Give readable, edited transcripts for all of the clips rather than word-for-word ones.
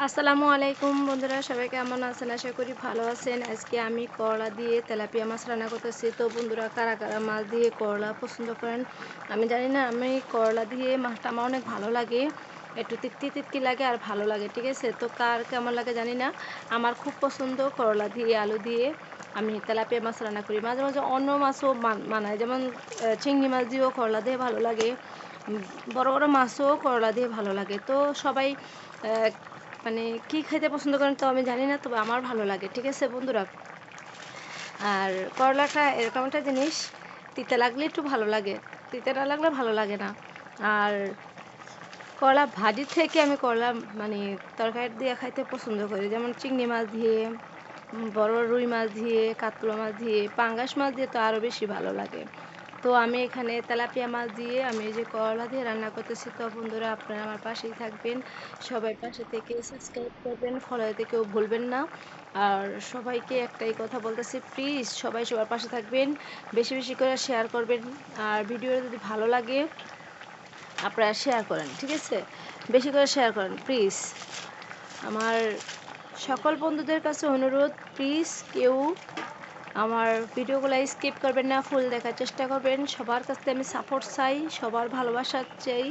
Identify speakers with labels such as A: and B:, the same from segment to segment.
A: আসসালামু আলাইকুম বন্ধুরা, সবাই কেমন আছেন? আশা করি ভালো আছেন। আজকে আমি করলা দিয়ে তেলাপিয়া মাছ রান্না করতেছি। তো বন্ধুরা, কারা কারা মাছ দিয়ে করলা পছন্দ করেন আমি জানি না। আমি করলা দিয়ে মাছটা আমার অনেক ভালো লাগে, একটু তিতকি তিতকি লাগে আর ভালো লাগে, ঠিক আছে? তো কার কেমন লাগে জানি না, আমার খুব পছন্দ করলা দিয়ে আলু দিয়ে আমি তেলাপিয়া মাছ রান্না করি। মাঝে মাঝে অন্য মাছও বানাই, যেমন চিংড়ি মাছ দিয়েও করলা দিয়ে ভালো লাগে, উম, বড় বড় মাছও করলা দিয়ে ভালো লাগে। তো সবাই মানে কি খাইতে পছন্দ করেন তো আমি জানি না, তবে আমার ভালো লাগে, ঠিক আছে বন্ধুরা। আর করলাটা এরকম একটা জিনিস, তিতা লাগলে একটু ভালো লাগে, তিতা না লাগলে ভালো লাগে না। আর করলা ভাজি থেকে আমি করলা মানে তরকারি দিয়ে খাইতে পছন্দ করি, যেমন চিংড়ি মাছ দিয়ে, বড় বড় রুই মাছ দিয়ে, কাতলা মাছ দিয়ে, পাঙ্গাস মাছ দিয়ে তো আরও বেশি ভালো লাগে। তো আমি এখানে তেলাপিয়া মাছ দিয়ে আমি এই যে করলা দিয়ে রান্না করতেছি। তো বন্ধুরা, আপনারা আমার পাশেই থাকবেন, সবাই পাশে থেকে সাবস্ক্রাইব করবেন, ফলো দিতে কেউ ভুলবেন না। আর সবাইকে একটাই কথা বলতেছি, প্লিজ সবাই সবার পাশে থাকবেন, বেশি বেশি করে শেয়ার করবেন। আর ভিডিওটা যদি ভালো লাগে আপনারা শেয়ার করেন, ঠিক আছে? বেশি করে শেয়ার করেন প্লিজ। আমার সকল বন্ধুদের কাছে অনুরোধ, প্লিজ কেউ আমার ভিডিওগুলো স্কিপ করবেন না, ফুল দেখার চেষ্টা করবেন। সবার কাছ থেকে আমি সাপোর্ট চাই, সবার ভালোবাসা চাই।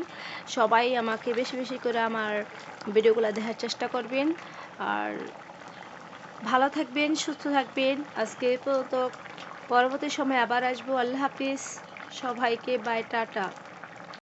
A: সবাই আমাকে বেশি বেশি করে আমার ভিডিওগুলো দেখার চেষ্টা করবেন। আর ভালো থাকবেন, সুস্থ থাকবেন। আজকে পর্যন্ত, পরবর্তী সময় আবার আসবো। আল্লাহ হাফিজ, সবাইকে বাই, টাটা।